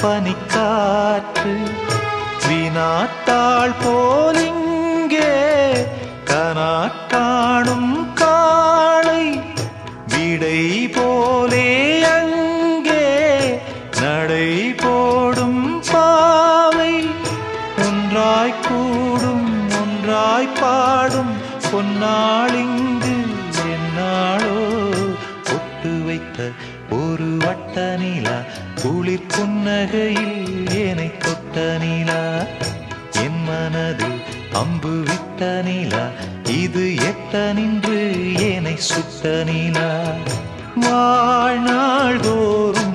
பனிக்காற்று வீணாத்தாள் போலிங்கே கனாக்காணும் காளை விடை போலே அங்கே நடை போடும் பாவை ஒன்றாய் கூடும் ஒன்றாய் பாடும் பொன்னாளிங்கு என்னாளோ ஒட்டு வைத்த ஒரு வட்ட நிலா குளிர் புன்னகையில் ஏனை தொட்ட நிலா என் மனதில் அம்பு விட்ட நிலா இது எட்ட நின்று ஏனை சுட்ட நிலா வாழ்நாள் தோறும்